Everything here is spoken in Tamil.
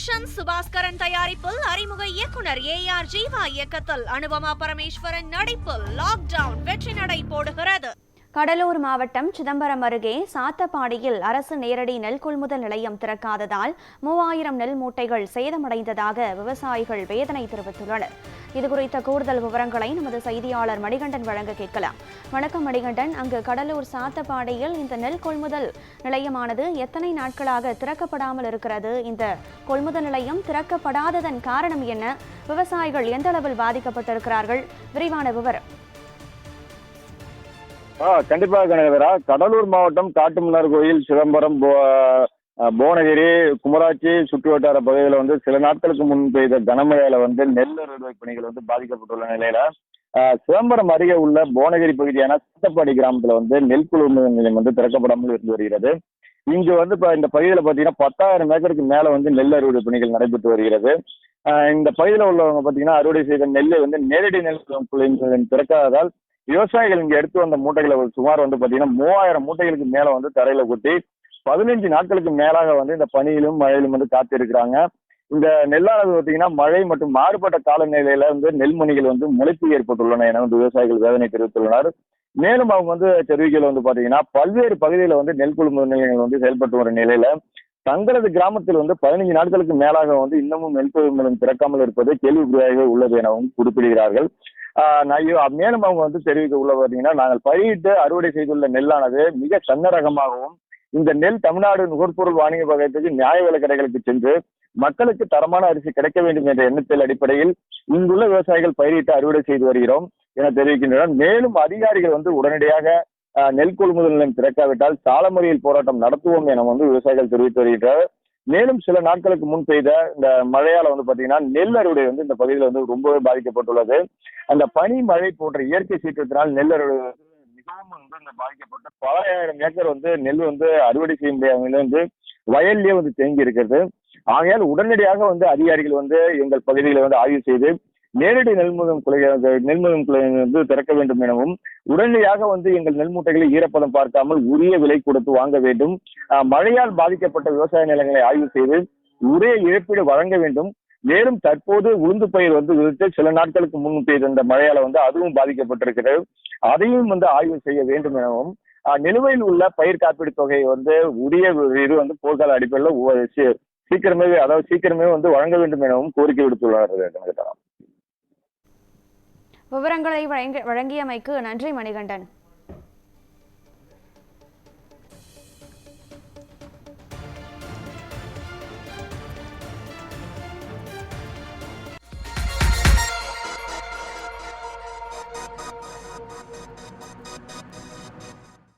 ஆக்ஷன் சுபாஸ்கரன் தயாரிப்பில் அறிமுக இயக்குனர் AR ஜீவா இயக்கத்தில் அனுபமா பரமேஸ்வரன் நடிப்பில் லாக்டவுன் வெற்றி நடை போடுகிறது. கடலூர் மாவட்டம் சிதம்பரம் அருகே சாத்தப்பாடியில் அரசு நேரடி நெல் கொள்முதல் நிலையம் திறக்காததால் 3000 நெல் மூட்டைகள் சேதமடைந்ததாக விவசாயிகள் வேதனை தெரிவித்துள்ளனர். இதுகுறித்த கூடுதல் விவரங்களை நமது செய்தியாளர் மணிகண்டன் வழங்க கேட்கலாம். வணக்கம் மணிகண்டன், அங்கு கடலூர் சாத்தப்பாடியில் இந்த நெல் கொள்முதல் நிலையமானது எத்தனை நாட்களாக திறக்கப்படாமல் இருக்கிறது? இந்த கொள்முதல் நிலையம் திறக்கப்படாததன் காரணம் என்ன? விவசாயிகள் எந்த அளவில் பாதிக்கப்பட்டிருக்கிறார்கள்? விரிவான விவரம். கண்டிப்பாக கனகவேரா, கடலூர் மாவட்டம் காட்டுமன்னார் கோயில், சிதம்பரம், புவனகிரி, குமராட்சி சுற்றுவட்டார பகுதியில் சில நாட்களுக்கு முன் பெய்த கனமழையில நெல் அறுவடை பணிகள் பாதிக்கப்பட்டுள்ள நிலையில சிதம்பரம் அருகே உள்ள புவனகிரி பகுதியான சாத்தப்பாடி கிராமத்துல நெல் கொள்முதல் நிலையம் திறக்கப்படாமல் இருந்து வருகிறது. இங்கு இந்த பகுதியில பாத்தீங்கன்னா 10,000 ஏக்கருக்கு மேல நெல் அறுவடை பணிகள் நடைபெற்று வருகிறது. இந்த பகுதியில உள்ளவங்க பாத்தீங்கன்னா அறுவடை செய்த நெல்லை நேரடி நெல் திறக்காததால் விவசாயிகள் இங்க எடுத்து வந்த மூட்டைகளை சுமார் பாத்தீங்கன்னா 3000 மூட்டைகளுக்கு மேல தரையில கொட்டி 15 நாட்களுக்கு மேலாக இந்த பனியிலும் மழையிலும் காத்து இருக்கிறாங்க. இந்த நெல்லானது பாத்தீங்கன்னா மழை மற்றும் மாறுபட்ட காலநிலையில நெல்மணிகள் முளைப்பு ஏற்பட்டுள்ளன என விவசாயிகள் வேதனை தெரிவித்துள்ளனர். மேலும் அவங்க தெரிவிக்கையில் பாத்தீங்கன்னா பல்வேறு பகுதியில நெல் கொள்முதல் நிலையங்கள் செயல்பட்டு வரும் நிலையில தங்களது கிராமத்தில் 15 நாட்களுக்கு மேலாக இன்னமும் நெல் கொள்முதல் திறக்காமல் இருப்பது கேள்விக்குறியாக உள்ளது எனவும் குறிப்பிடுகிறார்கள். மேலும் அவங்க தெரிவிக்க உள்ள பாத்தீங்கன்னா, நாங்கள் பயிரிட்டு அறுவடை செய்துள்ள நெல்லானது மிக சன்ன ரகமாகவும் இந்த நெல் தமிழ்நாடு நுகர்பொருள் வாணிப வகையத்துக்கு நியாய விலை கடைகளுக்கு சென்று மக்களுக்கு தரமான அரிசி கிடைக்க வேண்டும் என்ற எண்ணத்தில் அடிப்படையில் இங்குள்ள விவசாயிகள் பயிரிட்டு அறுவடை செய்து வருகிறோம் என தெரிவிக்கின்றனர். மேலும் அதிகாரிகள் உடனடியாக நெல் கொள்முதல் நிலையம் திறக்காவிட்டால் சால மறியல் போராட்டம் நடத்துவோம் என விவசாயிகள் தெரிவித்து வருகின்றனர். மேலும் சில நாட்களுக்கு முன் பெய்த இந்த மழையால பாத்தீங்கன்னா நெல் அறுவடை இந்த பகுதியில் ரொம்பவே பாதிக்கப்பட்டுள்ளது. அந்த பனி மழை போன்ற இயற்கை சீற்றத்தினால் நெல் அறுவடை மிகவும் பாதிக்கப்பட்ட பல ஆயிரம் ஏக்கர் நெல் அறுவடை செய்ய முடியாத வயல்லே தேங்கி இருக்கிறது. ஆகையால் உடனடியாக அதிகாரிகள் எங்கள் பகுதிகளை ஆய்வு செய்து நேரடி நெல்முதம் திறக்க வேண்டும் எனவும் உடனடியாக எங்கள் நெல் மூட்டைகளை ஈரப்பதம் பார்க்காமல் உரிய விலை கொடுத்து வாங்க வேண்டும். மழையால் பாதிக்கப்பட்ட விவசாய நிலங்களை ஆய்வு செய்து உரிய இழப்பீடு வழங்க வேண்டும். மேலும் தற்போது உளுந்து பயிர் விதித்து சில நாட்களுக்கு முன் பெய்த இந்த மழையால அதுவும் பாதிக்கப்பட்டிருக்கிறது. அதையும் ஆய்வு செய்ய வேண்டும் எனவும் நிலுவையில் உள்ள பயிர் காப்பீடு தொகையை உரிய இது போர்க்கால அடிப்படையில் சீக்கிரமே வழங்க வேண்டும் எனவும் கோரிக்கை விடுத்துள்ளார்கள். விவரங்களை வழங்கியமைக்கு நன்றி மணிகண்டன்.